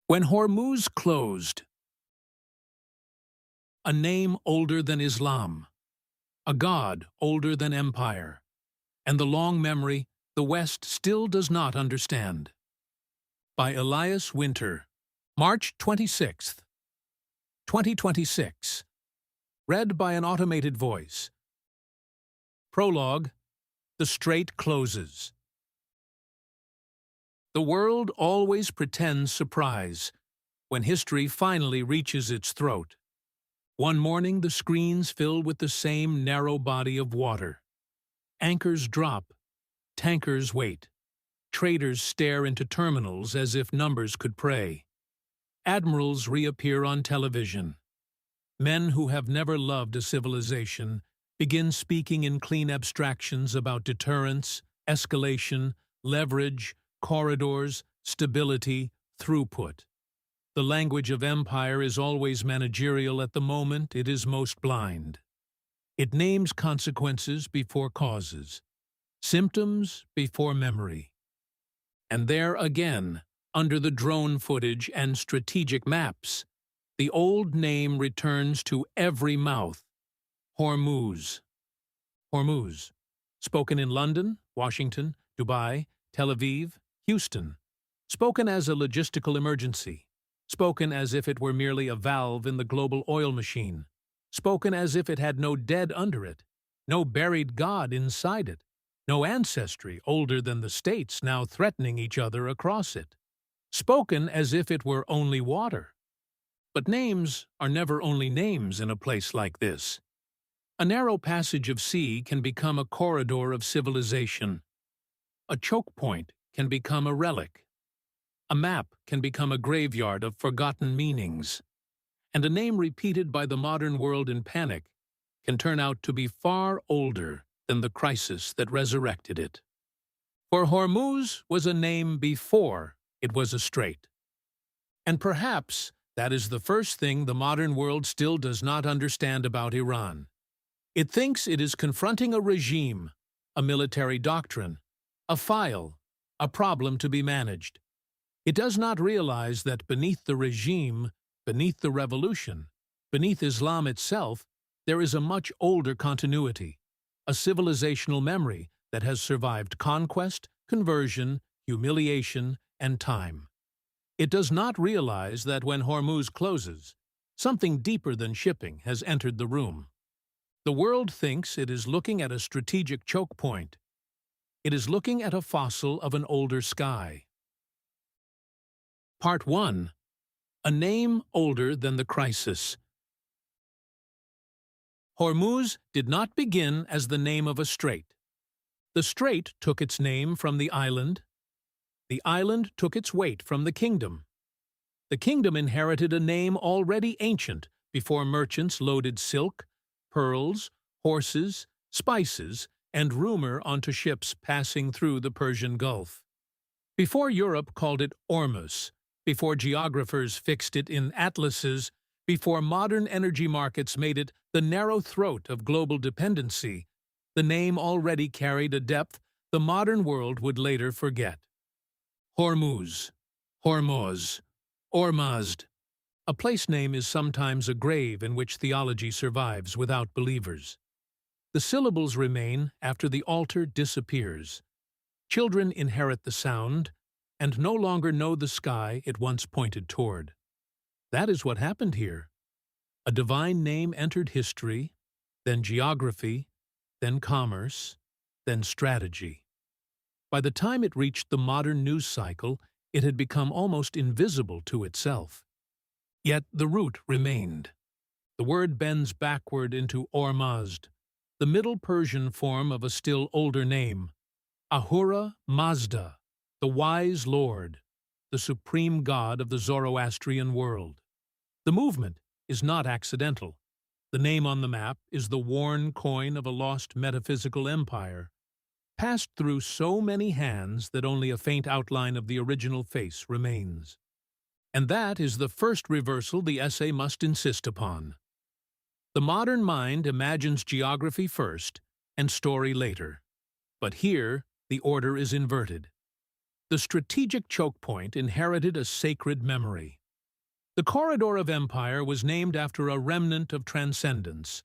When Hormuz closed, a name older than Islam, a god older than empire, and the long memory the West still does not understand. By Elias Winter, March 26th, 2026. Read by an automated voice. Prologue: The Strait closes. The world always pretends surprise when history finally reaches its throat. One morning the screens fill with the same narrow body of water. Anchors drop, tankers wait, traders stare into terminals as if numbers could pray. Admirals reappear on television. Men who have never loved a civilization begin speaking in clean abstractions about deterrence, escalation, leverage, corridors, stability, throughput. The language of empire is always managerial at the moment it is most blind. It names consequences before causes, symptoms before memory. And there again, under the drone footage and strategic maps, the old name returns to every mouth: Hormuz. Hormuz, spoken in London, Washington, Dubai, Tel Aviv, Houston, spoken as a logistical emergency, spoken as if it were merely a valve in the global oil machine, spoken as if it had no dead under it, no buried god inside it, no ancestry older than the states now threatening each other across it, spoken as if it were only water. But names are never only names in a place like this. A narrow passage of sea can become a corridor of civilization. A choke point can become a relic. A map can become a graveyard of forgotten meanings. And a name repeated by the modern world in panic can turn out to be far older than the crisis that resurrected it. For Hormuz was a name before it was a strait. And perhaps that is the first thing the modern world still does not understand about Iran. It thinks it is confronting a regime, a military doctrine, a file, a problem to be managed. It does not realize that beneath the regime, beneath the revolution, beneath Islam itself, there is a much older continuity, a civilizational memory that has survived conquest, conversion, humiliation, and time. It does not realize that when Hormuz closes, something deeper than shipping has entered the room. The world thinks it is looking at a strategic choke point. It is looking at a fossil of an older sky. Part 1. A name older than the crisis. Hormuz did not begin as the name of a strait. The strait took its name from the island. The island took its weight from the kingdom. The kingdom inherited a name already ancient before merchants loaded silk, pearls, horses, spices, and rumor onto ships passing through the Persian Gulf. Before Europe called it Hormuz, before geographers fixed it in atlases, before modern energy markets made it the narrow throat of global dependency, the name already carried a depth the modern world would later forget. Hormuz, Hormuz, Ormazd. A place name is sometimes a grave in which theology survives without believers. The syllables remain after the altar disappears. Children inherit the sound and no longer know the sky it once pointed toward. That is what happened here. A divine name entered history, then geography, then commerce, then strategy. By the time it reached the modern news cycle, it had become almost invisible to itself. Yet the root remained. The word bends backward into Ormazd, the Middle Persian form of a still older name, Ahura Mazda, the wise Lord, the supreme god of the Zoroastrian world. The movement is not accidental. The name on the map is the worn coin of a lost metaphysical empire, passed through so many hands that only a faint outline of the original face remains. And that is the first reversal the essay must insist upon. The modern mind imagines geography first and story later. But here, the order is inverted. The strategic choke point inherited a sacred memory. The corridor of empire was named after a remnant of transcendence.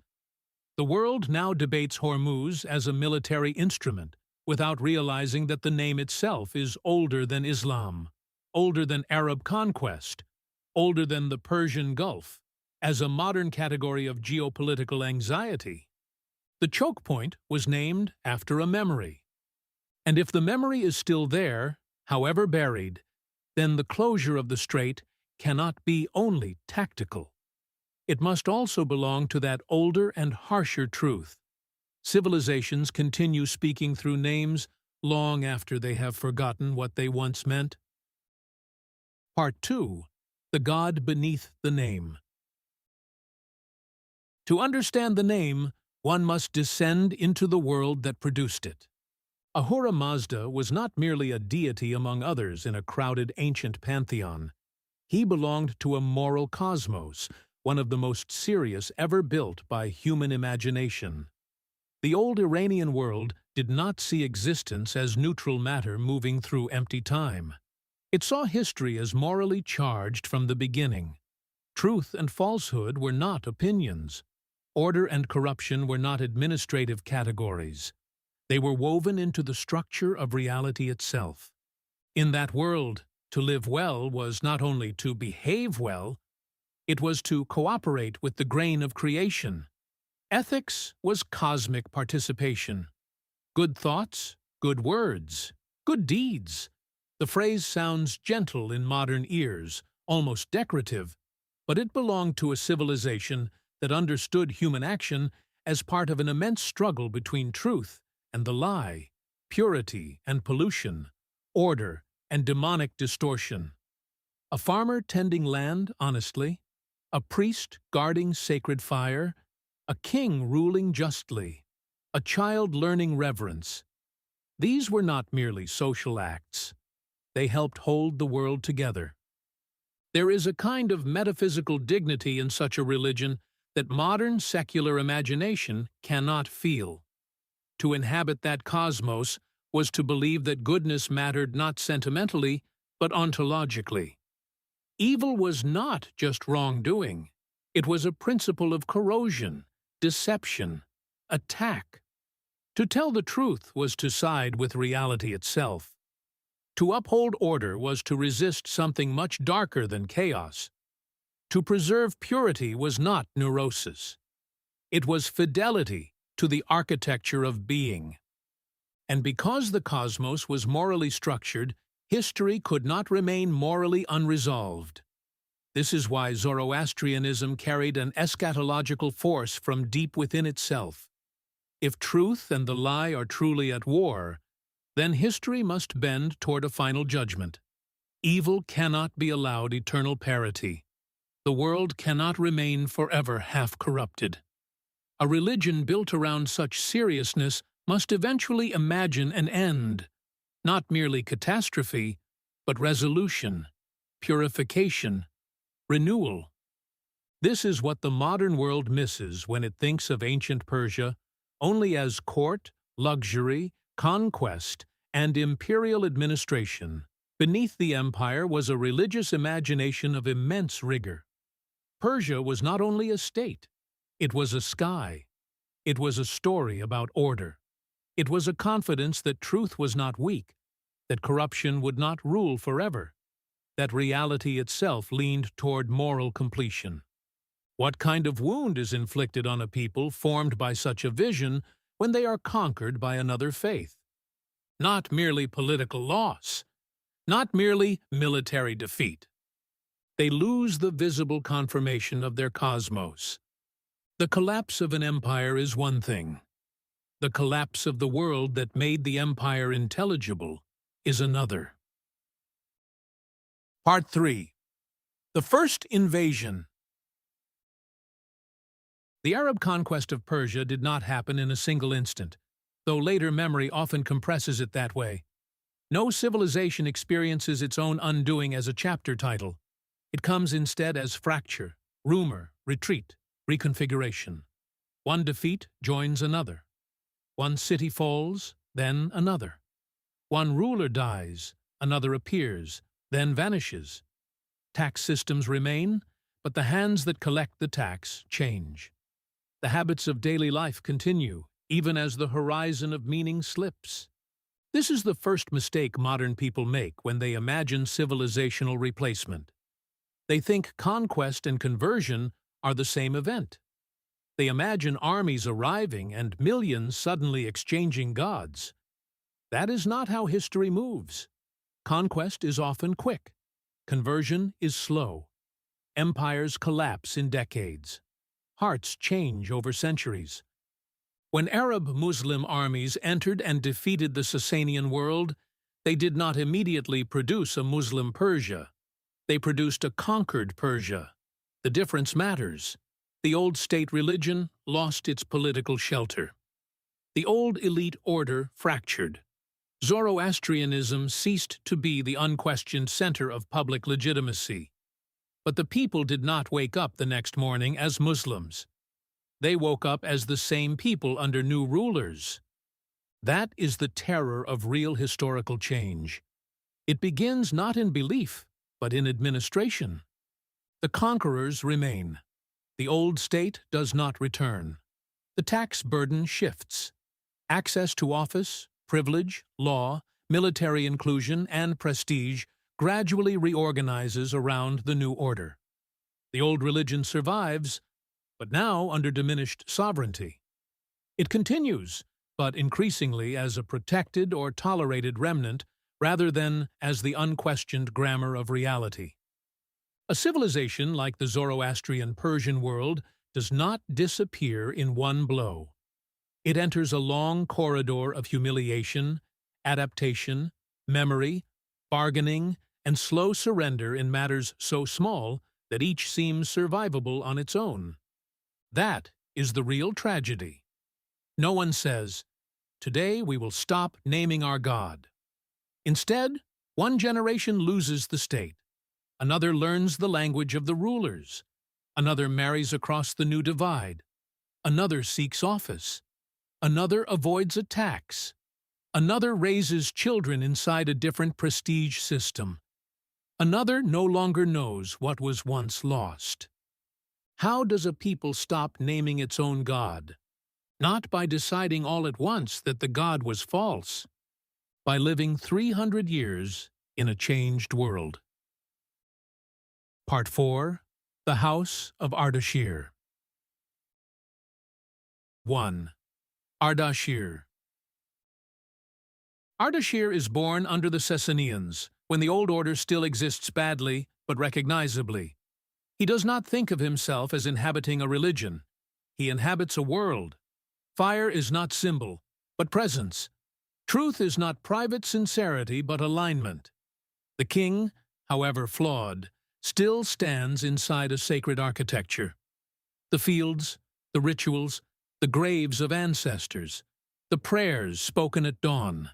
The world now debates Hormuz as a military instrument, without realizing that the name itself is older than Islam, older than Arab conquest, older than the Persian Gulf, as a modern category of geopolitical anxiety. The choke point was named after a memory. And if the memory is still there, however buried, then the closure of the strait cannot be only tactical. It must also belong to that older and harsher truth. Civilizations continue speaking through names long after they have forgotten what they once meant. Part 2. The God Beneath the Name. To understand the name, one must descend into the world that produced it. Ahura Mazda was not merely a deity among others in a crowded ancient pantheon. He belonged to a moral cosmos, one of the most serious ever built by human imagination. The old Iranian world did not see existence as neutral matter moving through empty time. It saw history as morally charged from the beginning. Truth and falsehood were not opinions. Order and corruption were not administrative categories. They were woven into the structure of reality itself. In that world, to live well was not only to behave well, it was to cooperate with the grain of creation. Ethics was cosmic participation. Good thoughts, good words, good deeds. The phrase sounds gentle in modern ears, almost decorative, but it belonged to a civilization that understood human action as part of an immense struggle between truth and the lie, purity and pollution, order and demonic distortion. A farmer tending land honestly, a priest guarding sacred fire, a king ruling justly, a child learning reverence. These were not merely social acts. They helped hold the world together. There is a kind of metaphysical dignity in such a religion that modern secular imagination cannot feel. To inhabit that cosmos was to believe that goodness mattered not sentimentally, but ontologically. Evil was not just wrongdoing. It was a principle of corrosion, deception, attack. To tell the truth was to side with reality itself. To uphold order was to resist something much darker than chaos. To preserve purity was not neurosis. It was fidelity to the architecture of being. And because the cosmos was morally structured, history could not remain morally unresolved. This is why Zoroastrianism carried an eschatological force from deep within itself. If truth and the lie are truly at war, then history must bend toward a final judgment. Evil cannot be allowed eternal parity. The world cannot remain forever half-corrupted. A religion built around such seriousness must eventually imagine an end, not merely catastrophe, but resolution, purification, renewal. This is what the modern world misses when it thinks of ancient Persia only as court, luxury, conquest, and imperial administration. Beneath the empire was a religious imagination of immense rigor. Persia was not only a state, it was a sky. It was a story about order. It was a confidence that truth was not weak, that corruption would not rule forever, that reality itself leaned toward moral completion. What kind of wound is inflicted on a people formed by such a vision when they are conquered by another faith? Not merely political loss, not merely military defeat. They lose the visible confirmation of their cosmos. The collapse of an empire is one thing. The collapse of the world that made the empire intelligible is another. Part 3. The First Invasion. The Arab conquest of Persia did not happen in a single instant, though later memory often compresses it that way. No civilization experiences its own undoing as a chapter title. It comes instead as fracture, rumor, retreat, reconfiguration. One defeat joins another. One city falls, then another. One ruler dies, another appears, then vanishes. Tax systems remain, but the hands that collect the tax change. The habits of daily life continue, even as the horizon of meaning slips. This is the first mistake modern people make when they imagine civilizational replacement. They think conquest and conversion are the same event. They imagine armies arriving and millions suddenly exchanging gods. That is not how history moves. Conquest is often quick. Conversion is slow. Empires collapse in decades. Hearts change over centuries. When Arab-Muslim armies entered and defeated the Sasanian world, they did not immediately produce a Muslim Persia. They produced a conquered Persia. The difference matters. The old state religion lost its political shelter. The old elite order fractured. Zoroastrianism ceased to be the unquestioned center of public legitimacy. But the people did not wake up the next morning as Muslims. They woke up as the same people under new rulers. That is the terror of real historical change. It begins not in belief, but in administration. The conquerors remain. The old state does not return. The tax burden shifts. Access to office, privilege, law, military inclusion, and prestige gradually reorganizes around the new order. The old religion survives, but now under diminished sovereignty. It continues, but increasingly as a protected or tolerated remnant rather than as the unquestioned grammar of reality. A civilization like the Zoroastrian Persian world does not disappear in one blow. It enters a long corridor of humiliation, adaptation, memory, bargaining, and slow surrender in matters so small that each seems survivable on its own. That is the real tragedy. No one says, "Today we will stop naming our God." Instead, one generation loses the state. Another learns the language of the rulers. Another marries across the new divide. Another seeks office. Another avoids a tax. Another raises children inside a different prestige system. Another no longer knows what was once lost. How does a people stop naming its own God? Not by deciding all at once that the God was false, by living 300 years in a changed world. Part 4. The House of Ardashir. 1. Ardashir. Ardashir is born under the Sasanians, when the old order still exists badly but recognizably. He does not think of himself as inhabiting a religion. He inhabits a world. Fire is not symbol, but presence. Truth is not private sincerity, but alignment. The king, however flawed, still stands inside a sacred architecture. The fields, the rituals, the graves of ancestors, the prayers spoken at dawn.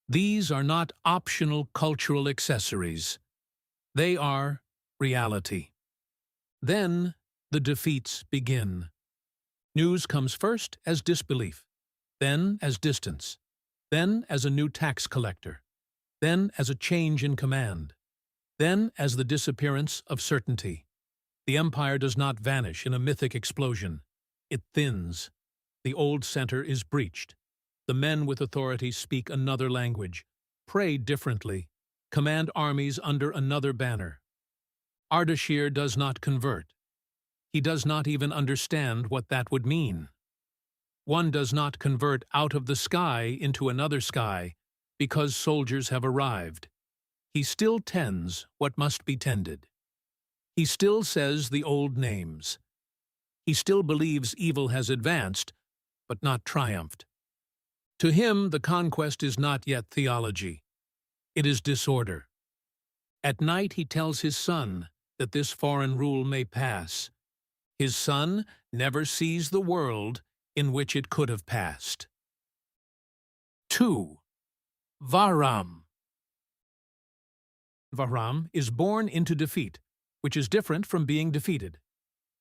These are not optional cultural accessories. They are reality. Then the defeats begin. News comes first as disbelief, then as distance, then as a new tax collector, then as a change in command, then as the disappearance of certainty. The empire does not vanish in a mythic explosion. It thins. The old center is breached. The men with authority speak another language, pray differently, command armies under another banner. Ardashir does not convert. He does not even understand what that would mean. One does not convert out of the sky into another sky because soldiers have arrived. He still tends what must be tended. He still says the old names. He still believes evil has advanced, but not triumphed. To him, the conquest is not yet theology. It is disorder. At night he tells his son that this foreign rule may pass. His son never sees the world in which it could have passed. 2. Bahram. Bahram is born into defeat, which is different from being defeated.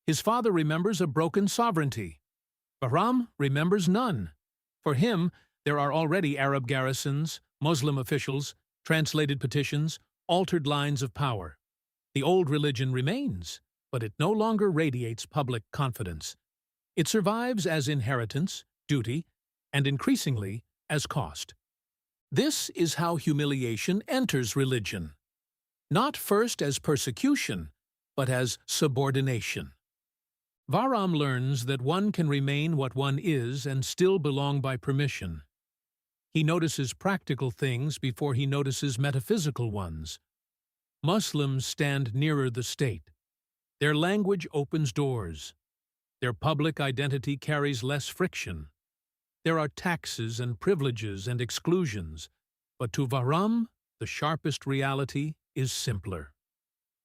His father remembers a broken sovereignty. Bahram remembers none. For him, there are already Arab garrisons, Muslim officials, translated petitions, altered lines of power. The old religion remains, but it no longer radiates public confidence. It survives as inheritance, duty, and increasingly as cost. This is how humiliation enters religion. Not first as persecution, but as subordination. Bahram learns that one can remain what one is and still belong by permission. He notices practical things before he notices metaphysical ones. Muslims stand nearer the state. Their language opens doors. Their public identity carries less friction. There are taxes and privileges and exclusions, but to Bahram, the sharpest reality is simpler.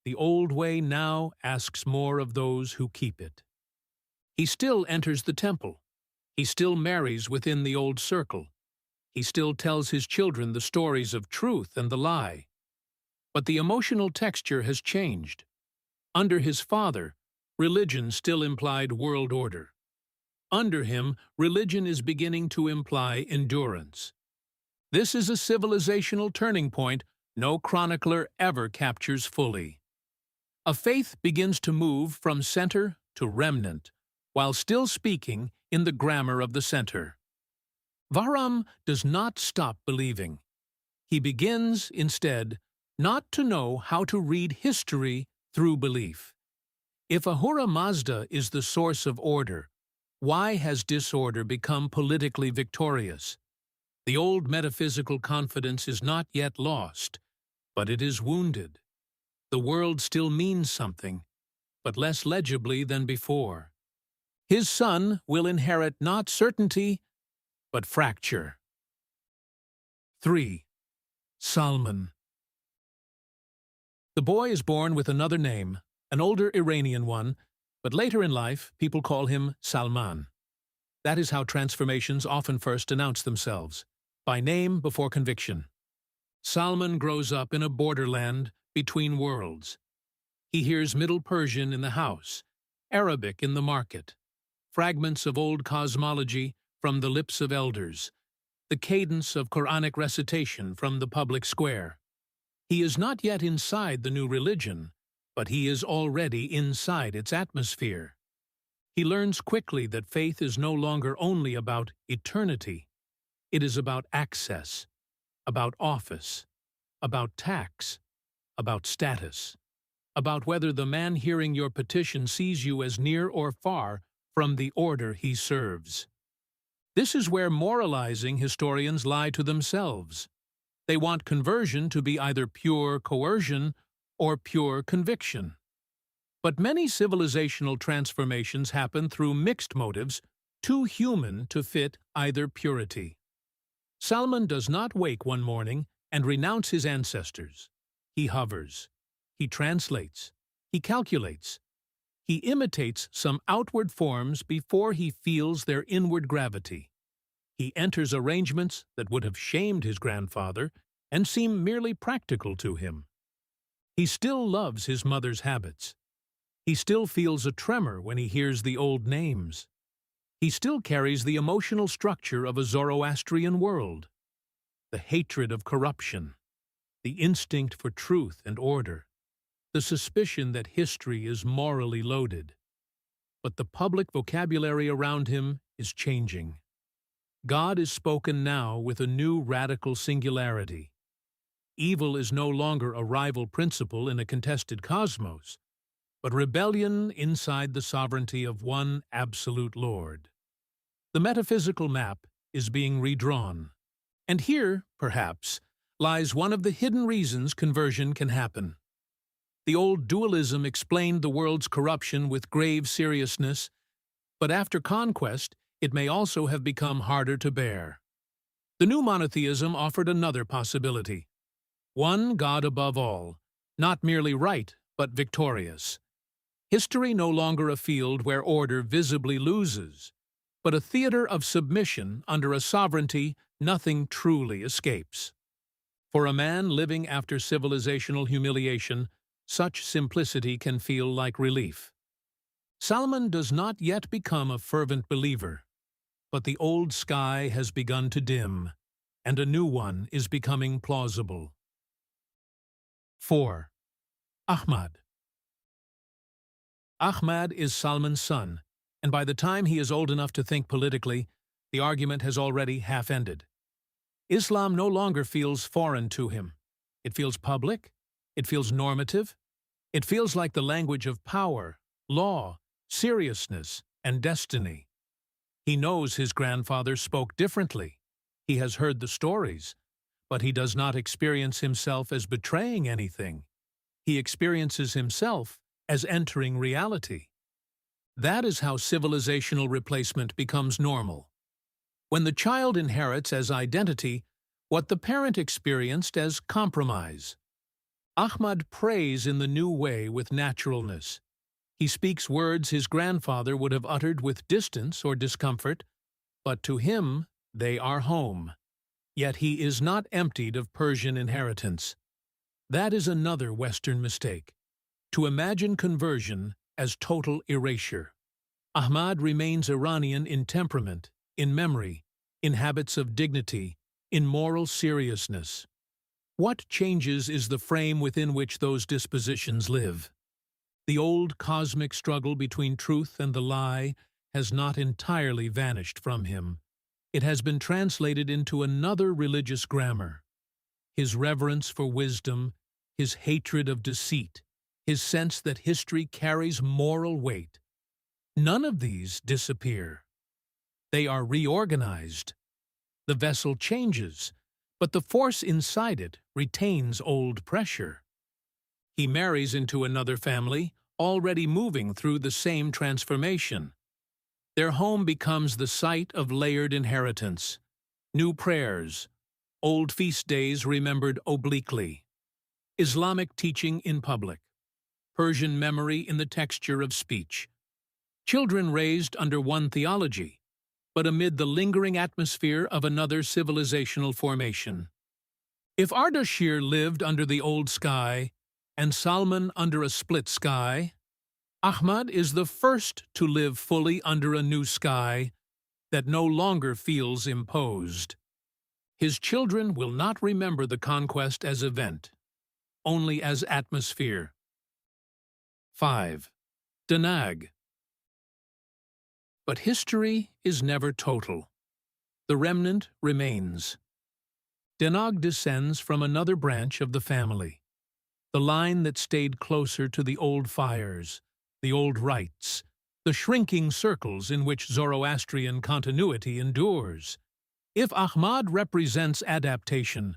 The old way now asks more of those who keep it. He still enters the temple. He still marries within the old circle. He still tells his children the stories of truth and the lie. But the emotional texture has changed. Under his father, religion still implied world order. Under him, religion is beginning to imply endurance. This is a civilizational turning point no chronicler ever captures fully. A faith begins to move from center to remnant, while still speaking in the grammar of the center. Bahram does not stop believing. He begins, instead, not to know how to read history through belief. If Ahura Mazda is the source of order, why has disorder become politically victorious? The old metaphysical confidence is not yet lost, but it is wounded. The world still means something, but less legibly than before. His son will inherit not certainty, but fracture. 3. Salman. The boy is born with another name, an older Iranian one, but later in life people call him Salman. That is how transformations often first announce themselves, by name before conviction. Salman grows up in a borderland between worlds. He hears Middle Persian in the house, Arabic in the market, fragments of old cosmology from the lips of elders, the cadence of Quranic recitation from the public square. He is not yet inside the new religion, but he is already inside its atmosphere. He learns quickly that faith is no longer only about eternity. It is about access, about office, about tax, about status, about whether the man hearing your petition sees you as near or far from the order he serves. This is where moralizing historians lie to themselves. They want conversion to be either pure coercion or pure conviction. But many civilizational transformations happen through mixed motives, too human to fit either purity. Salman does not wake one morning and renounce his ancestors. He hovers. He translates. He calculates. He imitates some outward forms before he feels their inward gravity. He enters arrangements that would have shamed his grandfather and seem merely practical to him. He still loves his mother's habits. He still feels a tremor when he hears the old names. He still carries the emotional structure of a Zoroastrian world. The hatred of corruption, the instinct for truth and order, the suspicion that history is morally loaded. But the public vocabulary around him is changing. God is spoken now with a new radical singularity. Evil is no longer a rival principle in a contested cosmos, but rebellion inside the sovereignty of one absolute Lord. The metaphysical map is being redrawn. And here, perhaps, lies one of the hidden reasons conversion can happen. The old dualism explained the world's corruption with grave seriousness, but after conquest, it may also have become harder to bear. The new monotheism offered another possibility. One God above all, not merely right, but victorious. History no longer a field where order visibly loses, but a theater of submission under a sovereignty nothing truly escapes. For a man living after civilizational humiliation, such simplicity can feel like relief. Salman does not yet become a fervent believer, but the old sky has begun to dim, and a new one is becoming plausible. 4. Ahmad. Ahmad is Salman's son, and by the time he is old enough to think politically, the argument has already half-ended. Islam no longer feels foreign to him. It feels public, it feels normative, it feels like the language of power, law, seriousness, and destiny. He knows his grandfather spoke differently. He has heard the stories, but he does not experience himself as betraying anything. He experiences himself as entering reality. That is how civilizational replacement becomes normal. When the child inherits as identity what the parent experienced as compromise. Ahmad prays in the new way with naturalness. He speaks words his grandfather would have uttered with distance or discomfort, but to him they are home. Yet he is not emptied of Persian inheritance. That is another Western mistake, to imagine conversion as total erasure. Ahmad remains Iranian in temperament, in memory, in habits of dignity, in moral seriousness. What changes is the frame within which those dispositions live. The old cosmic struggle between truth and the lie has not entirely vanished from him. It has been translated into another religious grammar. His reverence for wisdom, his hatred of deceit, his sense that history carries moral weight. None of these disappear. They are reorganized. The vessel changes, but the force inside it retains old pressure. He marries into another family, already moving through the same transformation. Their home becomes the site of layered inheritance, new prayers, old feast days remembered obliquely, Islamic teaching in public, Persian memory in the texture of speech. Children raised under one theology, but amid the lingering atmosphere of another civilizational formation. If Ardashir lived under the old sky, and Salman under a split sky, Ahmad is the first to live fully under a new sky that no longer feels imposed. His children will not remember the conquest as event, only as atmosphere. 5. Danag. But history is never total. The remnant remains. Danag descends from another branch of the family, the line that stayed closer to the old fires, the old rites, the shrinking circles in which Zoroastrian continuity endures. If Ahmad represents adaptation,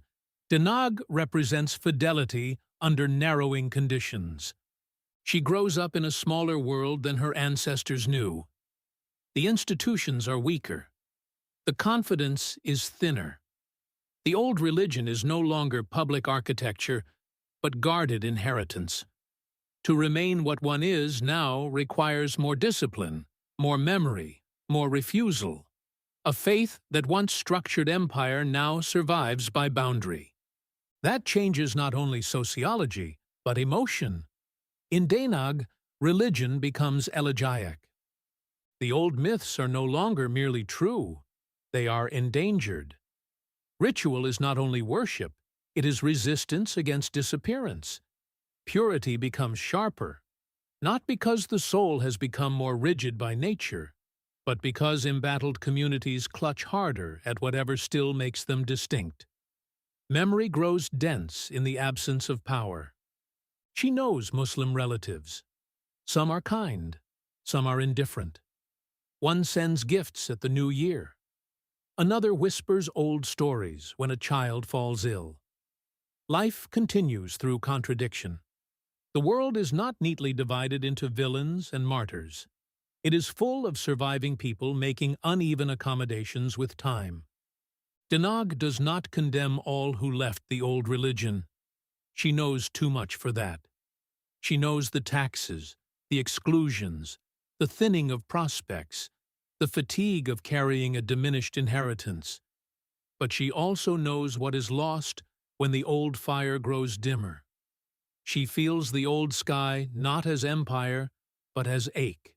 Danag represents fidelity under narrowing conditions. She grows up in a smaller world than her ancestors knew. The institutions are weaker. The confidence is thinner. The old religion is no longer public architecture, but guarded inheritance. To remain what one is now requires more discipline, more memory, more refusal. A faith that once structured empire now survives by boundary. That changes not only sociology, but emotion. In Danag, religion becomes elegiac. The old myths are no longer merely true, they are endangered. Ritual is not only worship, it is resistance against disappearance. Purity becomes sharper, not because the soul has become more rigid by nature, but because embattled communities clutch harder at whatever still makes them distinct. Memory grows dense in the absence of power. She knows Muslim relatives. Some are kind, some are indifferent. One sends gifts at the new year. Another whispers old stories when a child falls ill. Life continues through contradiction. The world is not neatly divided into villains and martyrs. It is full of surviving people making uneven accommodations with time. Danag does not condemn all who left the old religion. She knows too much for that. She knows the taxes, the exclusions, the thinning of prospects, the fatigue of carrying a diminished inheritance. But she also knows what is lost when the old fire grows dimmer. She feels the old sky not as empire, but as ache.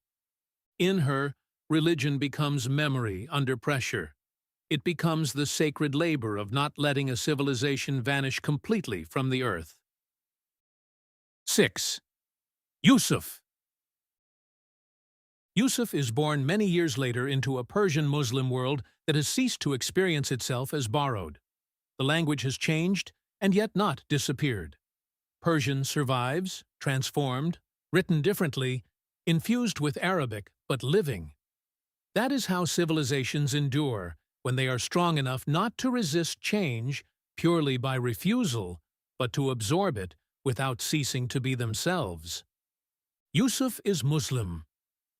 In her, religion becomes memory under pressure. It becomes the sacred labor of not letting a civilization vanish completely from the earth. 6. Yusuf. Yusuf is born many years later into a Persian Muslim world that has ceased to experience itself as borrowed. The language has changed and yet not disappeared. Persian survives, transformed, written differently, infused with Arabic, but living. That is how civilizations endure when they are strong enough not to resist change purely by refusal, but to absorb it without ceasing to be themselves. Yusuf is Muslim.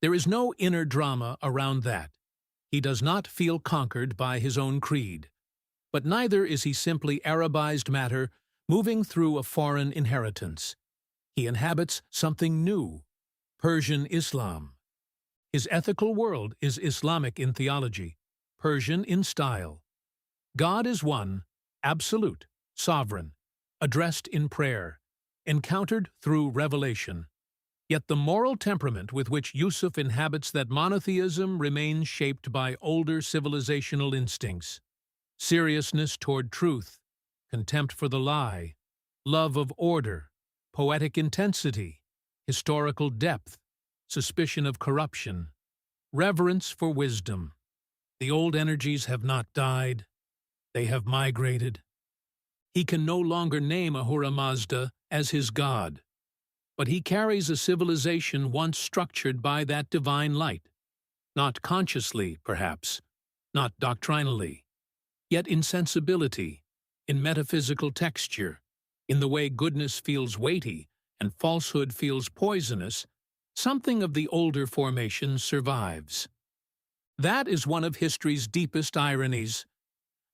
There is no inner drama around that. He does not feel conquered by his own creed. But neither is he simply Arabized matter moving through a foreign inheritance. He inhabits something new, Persian Islam. His ethical world is Islamic in theology, Persian in style. God is one, absolute, sovereign, addressed in prayer, encountered through revelation. Yet the moral temperament with which Yusuf inhabits that monotheism remains shaped by older civilizational instincts. Seriousness toward truth, contempt for the lie, love of order, poetic intensity, historical depth, suspicion of corruption, reverence for wisdom. The old energies have not died, they have migrated. He can no longer name Ahura Mazda as his god, but he carries a civilization once structured by that divine light, not consciously, perhaps, not doctrinally, yet in sensibility, in metaphysical texture, in the way goodness feels weighty and falsehood feels poisonous. Something of the older formation survives. That is one of history's deepest ironies.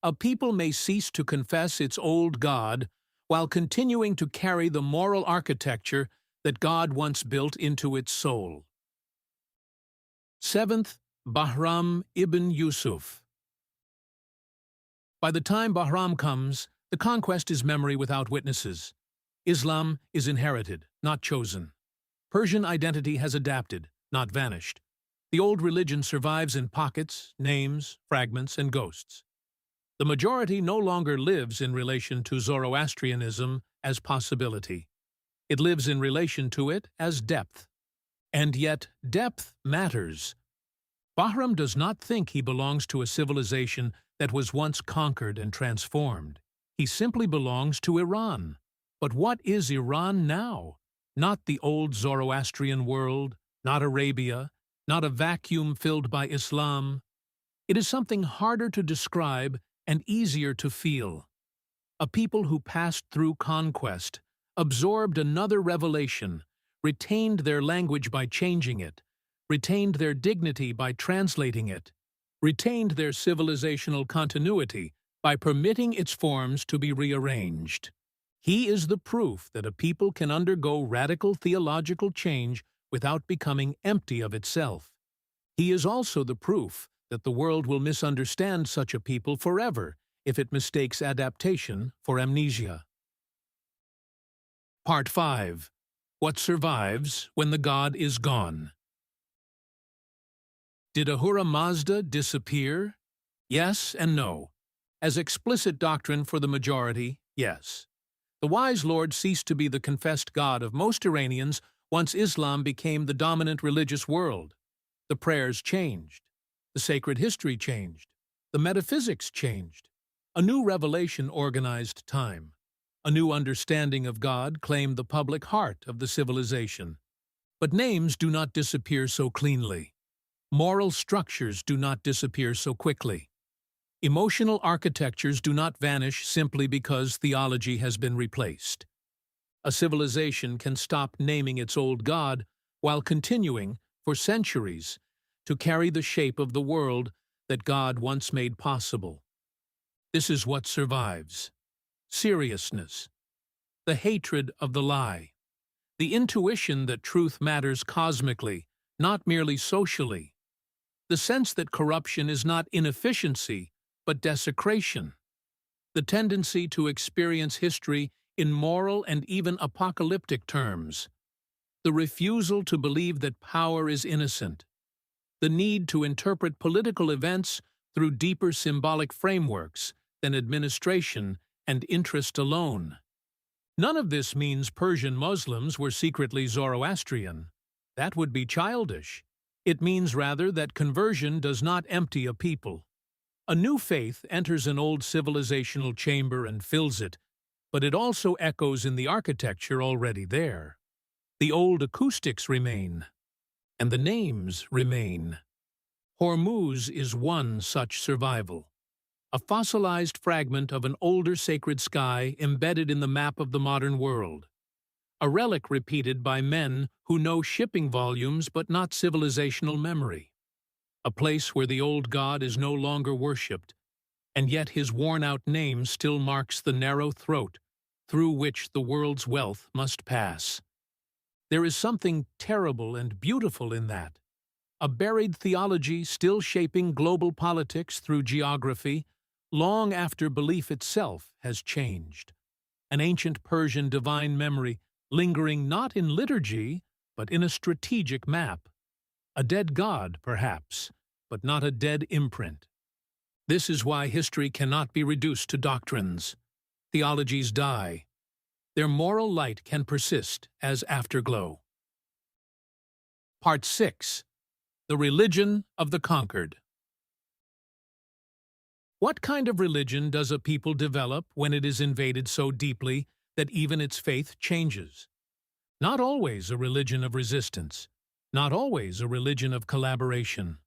A people may cease to confess its old God while continuing to carry the moral architecture that God once built into its soul. 7th, Bahram ibn Yusuf. By the time Bahram comes, the conquest is memory without witnesses. Islam is inherited, not chosen. Persian identity has adapted, not vanished. The old religion survives in pockets, names, fragments, and ghosts. The majority no longer lives in relation to Zoroastrianism as possibility. It lives in relation to it as depth. And yet, depth matters. Bahram does not think he belongs to a civilization that was once conquered and transformed. He simply belongs to Iran. But what is Iran now? Not the old Zoroastrian world, not Arabia, not a vacuum filled by Islam. It is something harder to describe and easier to feel. A people who passed through conquest, absorbed another revelation, retained their language by changing it, retained their dignity by translating it, retained their civilizational continuity by permitting its forms to be rearranged. He is the proof that a people can undergo radical theological change without becoming empty of itself. He is also the proof that the world will misunderstand such a people forever if it mistakes adaptation for amnesia. Part 5. What survives when the god is gone? Did Ahura Mazda disappear? Yes and no. As explicit doctrine for the majority, yes. The wise lord ceased to be the confessed god of most Iranians once Islam became the dominant religious world. The prayers changed. The sacred history changed. The metaphysics changed. A new revelation organized time. A new understanding of God claimed the public heart of the civilization. But names do not disappear so cleanly. Moral structures do not disappear so quickly. Emotional architectures do not vanish simply because theology has been replaced. A civilization can stop naming its old god while continuing, for centuries, to carry the shape of the world that God once made possible. This is what survives. Seriousness. The hatred of the lie. The intuition that truth matters cosmically, not merely socially. The sense that corruption is not inefficiency, but desecration. The tendency to experience history in moral and even apocalyptic terms. The refusal to believe that power is innocent. The need to interpret political events through deeper symbolic frameworks than administration and interest alone. None of this means Persian Muslims were secretly Zoroastrian. That would be childish. It means rather that conversion does not empty a people. A new faith enters an old civilizational chamber and fills it, but it also echoes in the architecture already there. The old acoustics remain, and the names remain. Hormuz is one such survival, a fossilized fragment of an older sacred sky embedded in the map of the modern world, a relic repeated by men who know shipping volumes but not civilizational memory, a place where the old god is no longer worshipped, and yet his worn-out name still marks the narrow throat through which the world's wealth must pass. There is something terrible and beautiful in that. A buried theology still shaping global politics through geography, long after belief itself has changed. An ancient Persian divine memory lingering not in liturgy, but in a strategic map. A dead god, perhaps, but not a dead imprint. This is why history cannot be reduced to doctrines. Theologies die. Their moral light can persist as afterglow. Part 6. The Religion of the Conquered. What kind of religion does a people develop when it is invaded so deeply that even its faith changes? Not always a religion of resistance, not always a religion of collaboration.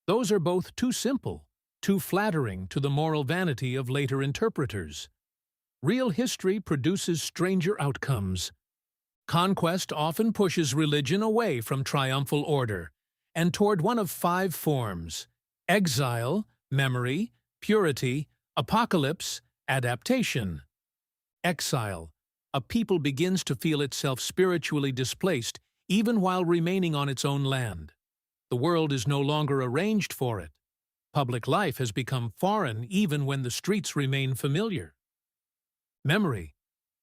Those are both too simple, too flattering to the moral vanity of later interpreters. Real history produces stranger outcomes. Conquest often pushes religion away from triumphal order and toward one of 5 forms: exile, memory, purity, apocalypse, adaptation. Exile. A people begins to feel itself spiritually displaced even while remaining on its own land. The world is no longer arranged for it. Public life has become foreign even when the streets remain familiar. Memory.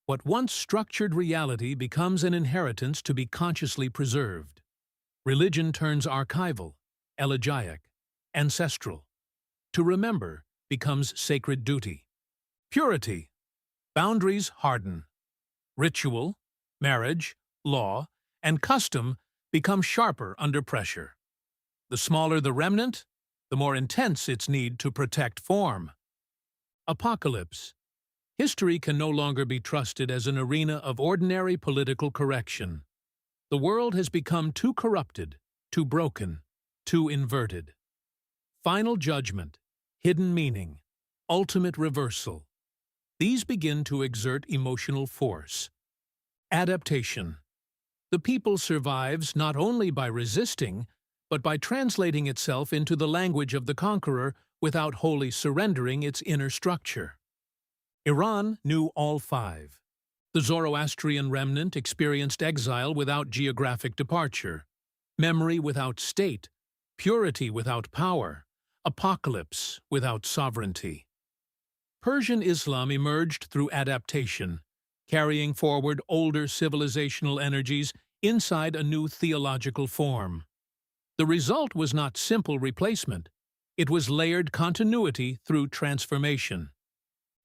What once structured reality becomes an inheritance to be consciously preserved. Religion turns archival, elegiac, ancestral. To remember becomes sacred duty. Purity. Boundaries harden. Ritual, marriage, law, and custom become sharper under pressure. The smaller the remnant, the more intense its need to protect form. Apocalypse. History can no longer be trusted as an arena of ordinary political correction. The world has become too corrupted, too broken, too inverted. Final judgment, hidden meaning, ultimate reversal. These begin to exert emotional force. Adaptation. The people survives not only by resisting, but by translating itself into the language of the conqueror without wholly surrendering its inner structure. Iran knew all 5. The Zoroastrian remnant experienced exile without geographic departure, memory without state, purity without power, apocalypse without sovereignty. Persian Islam emerged through adaptation, carrying forward older civilizational energies inside a new theological form. The result was not simple replacement. It was layered continuity through transformation.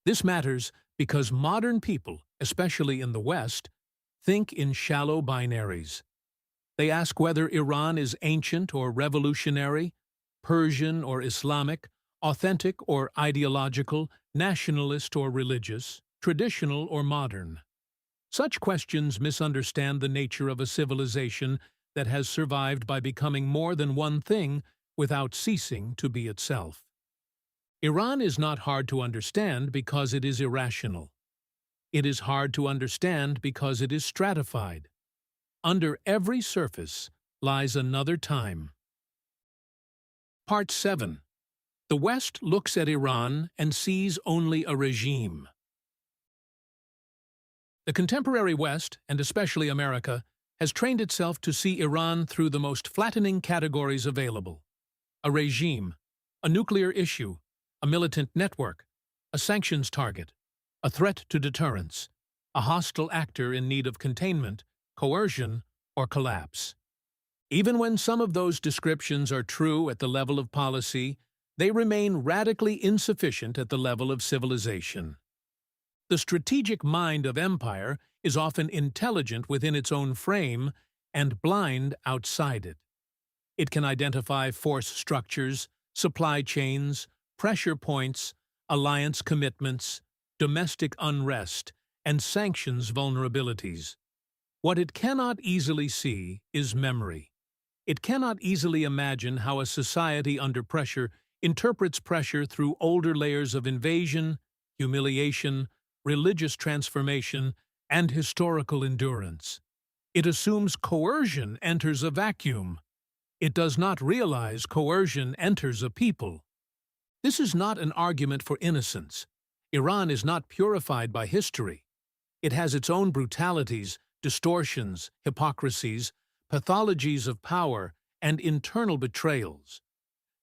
This matters because modern people, especially in the West, think in shallow binaries. They ask whether Iran is ancient or revolutionary, Persian or Islamic, authentic or ideological, nationalist or religious, traditional or modern. Such questions misunderstand the nature of a civilization that has survived by becoming more than one thing without ceasing to be itself. Iran is not hard to understand because it is irrational. It is hard to understand because it is stratified. Under every surface lies another time. Part 7. The West looks at Iran and sees only a regime. The contemporary West, and especially America, has trained itself to see Iran through the most flattening categories available. A regime, a nuclear issue, a militant network, a sanctions target, a threat to deterrence, a hostile actor in need of containment, coercion, or collapse. Even when some of those descriptions are true at the level of policy, they remain radically insufficient at the level of civilization. The strategic mind of empire is often intelligent within its own frame and blind outside it. It can identify force structures, supply chains, pressure points, alliance commitments, domestic unrest, and sanctions vulnerabilities. What it cannot easily see is memory. It cannot easily imagine how a society under pressure interprets pressure through older layers of invasion, humiliation, religious transformation, and historical endurance. It assumes coercion enters a vacuum. It does not realize coercion enters a people. This is not an argument for innocence. Iran is not purified by history. It has its own brutalities, distortions, hypocrisies, pathologies of power, and internal betrayals.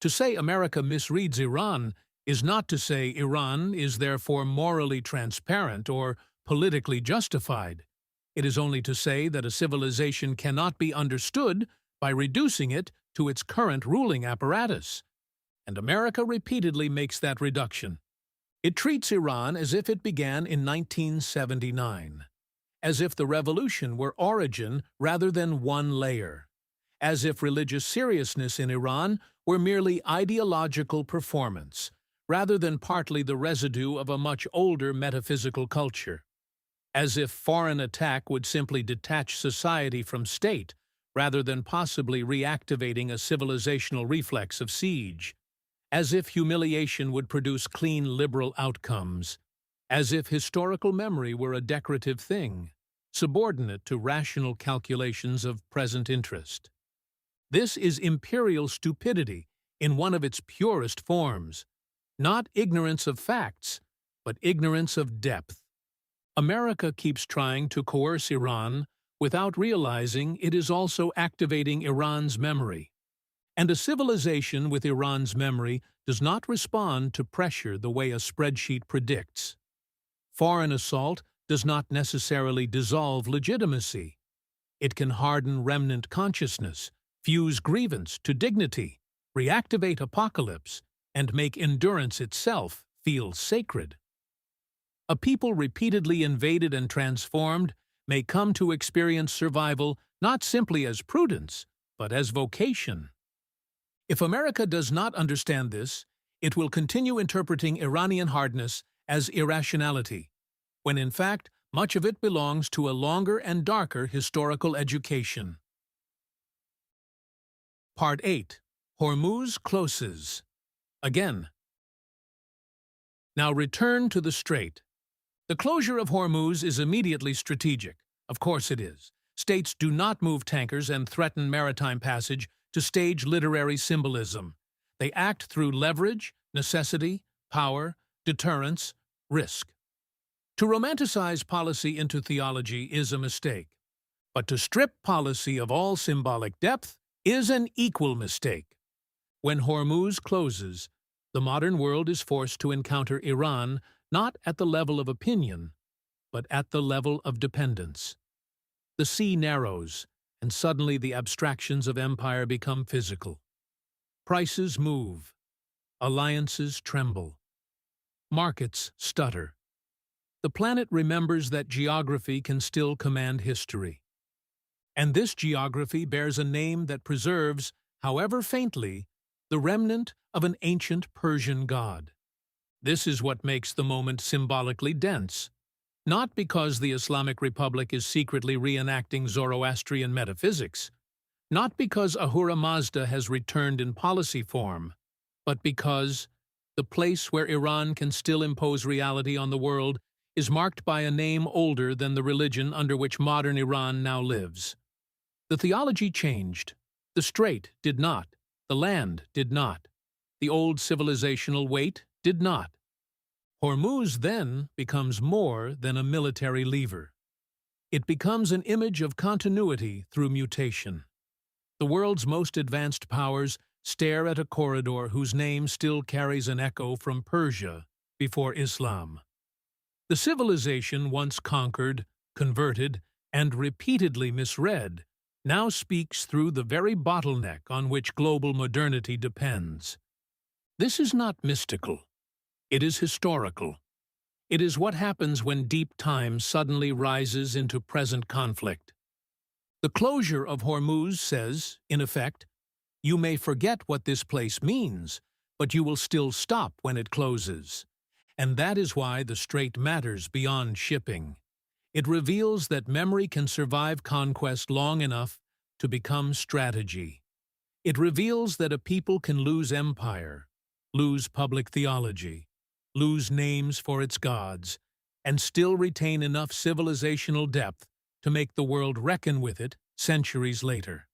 To say America misreads Iran is not to say Iran is therefore morally transparent or politically justified. It is only to say that a civilization cannot be understood by reducing it to its current ruling apparatus. And America repeatedly makes that reduction. It treats Iran as if it began in 1979, as if the revolution were origin rather than one layer, as if religious seriousness in Iran were merely ideological performance, rather than partly the residue of a much older metaphysical culture, as if foreign attack would simply detach society from state, rather than possibly reactivating a civilizational reflex of siege, as if humiliation would produce clean liberal outcomes, as if historical memory were a decorative thing, subordinate to rational calculations of present interest. This is imperial stupidity in one of its purest forms, not ignorance of facts, but ignorance of depth. America keeps trying to coerce Iran without realizing it is also activating Iran's memory. And a civilization with Iran's memory does not respond to pressure the way a spreadsheet predicts. Foreign assault does not necessarily dissolve legitimacy. It can harden remnant consciousness, fuse grievance to dignity, reactivate apocalypse, and make endurance itself feel sacred. A people repeatedly invaded and transformed may come to experience survival not simply as prudence, but as vocation. If America does not understand this, it will continue interpreting Iranian hardness as irrationality, when in fact much of it belongs to a longer and darker historical education. Part 8. Hormuz closes. Again. Now return to the Strait. The closure of Hormuz is immediately strategic. Of course it is. States do not move tankers and threaten maritime passage to stage literary symbolism. They act through leverage, necessity, power, deterrence, risk. To romanticize policy into theology is a mistake, but to strip policy of all symbolic depth is an equal mistake. When Hormuz closes, the modern world is forced to encounter Iran not at the level of opinion, but at the level of dependence. The sea narrows, and suddenly the abstractions of empire become physical. Prices move. Alliances tremble. Markets stutter. The planet remembers that geography can still command history. And this geography bears a name that preserves, however faintly, the remnant of an ancient Persian god. This is what makes the moment symbolically dense, not because the Islamic Republic is secretly reenacting Zoroastrian metaphysics, not because Ahura Mazda has returned in policy form, but because the place where Iran can still impose reality on the world is marked by a name older than the religion under which modern Iran now lives. The theology changed. The Strait did not. The land did not. The old civilizational weight did not. Hormuz then becomes more than a military lever. It becomes an image of continuity through mutation. The world's most advanced powers stare at a corridor whose name still carries an echo from Persia before Islam. The civilization once conquered, converted, and repeatedly misread now speaks through the very bottleneck on which global modernity depends. This is not mystical. It is historical. It is what happens when deep time suddenly rises into present conflict. The closure of Hormuz says, in effect, you may forget what this place means, but you will still stop when it closes. And that is why the Strait matters beyond shipping. It reveals that memory can survive conquest long enough to become strategy. It reveals that a people can lose empire, lose public theology, lose names for its gods, and still retain enough civilizational depth to make the world reckon with it centuries later.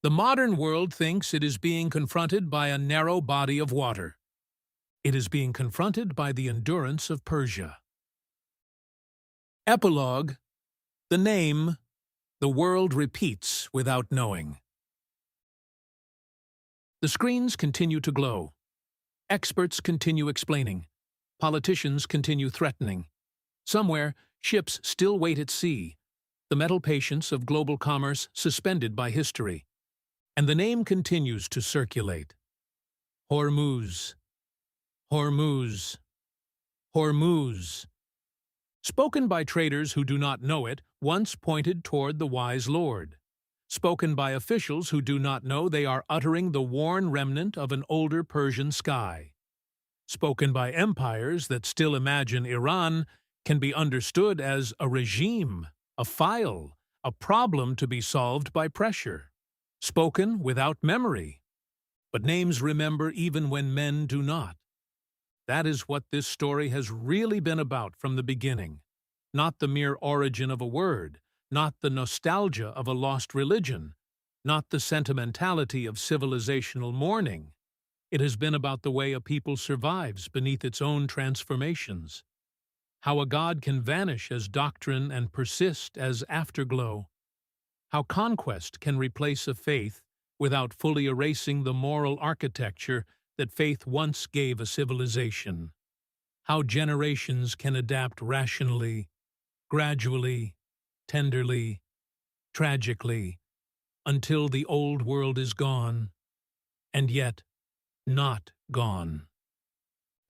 The modern world thinks it is being confronted by a narrow body of water. It is being confronted by the endurance of Persia. Epilogue. The name, the world repeats without knowing. The screens continue to glow. Experts continue explaining. Politicians continue threatening. Somewhere, ships still wait at sea, the metal patience of global commerce suspended by history. And the name continues to circulate. Hormuz. Hormuz. Hormuz. Spoken by traders who do not know it, once pointed toward the wise Lord. Spoken by officials who do not know they are uttering the worn remnant of an older Persian sky. Spoken by empires that still imagine Iran can be understood as a regime, a file, a problem to be solved by pressure. Spoken without memory. But names remember even when men do not. That is what this story has really been about from the beginning. Not the mere origin of a word, not the nostalgia of a lost religion, not the sentimentality of civilizational mourning. It has been about the way a people survives beneath its own transformations. How a god can vanish as doctrine and persist as afterglow. How conquest can replace a faith without fully erasing the moral architecture that faith once gave a civilization. How generations can adapt rationally, gradually, tenderly, tragically, until the old world is gone, and yet not gone.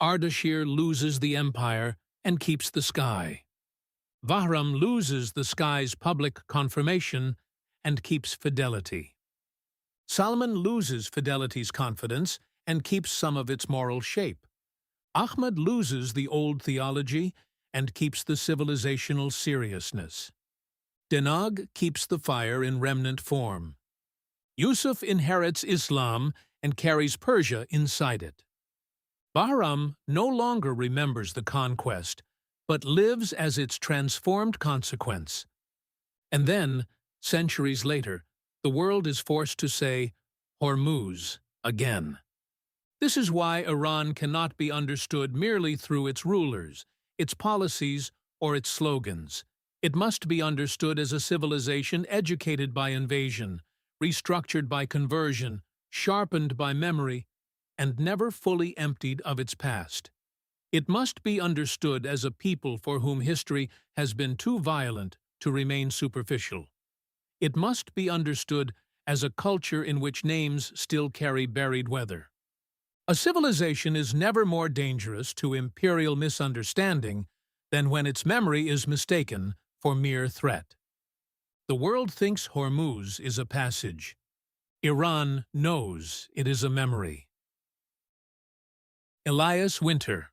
Ardashir loses the empire and keeps the sky. Bahram loses the sky's public confirmation and keeps fidelity. Salman loses fidelity's confidence and keeps some of its moral shape. Ahmed loses the old theology and keeps the civilizational seriousness. Denag keeps the fire in remnant form. Yusuf inherits Islam and carries Persia inside it. Bahram no longer remembers the conquest, but lives as its transformed consequence. And then, centuries later, the world is forced to say, Hormuz, again. This is why Iran cannot be understood merely through its rulers, its policies, or its slogans. It must be understood as a civilization educated by invasion, restructured by conversion, sharpened by memory, and never fully emptied of its past. It must be understood as a people for whom history has been too violent to remain superficial. It must be understood as a culture in which names still carry buried weather. A civilization is never more dangerous to imperial misunderstanding than when its memory is mistaken for mere threat. The world thinks Hormuz is a passage. Iran knows it is a memory. Elias Winter,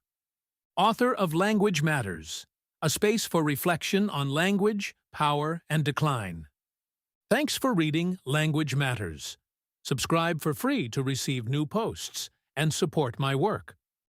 author of Language Matters, a space for reflection on language, power, and decline. Thanks for reading Language Matters. Subscribe for free to receive new posts and support my work.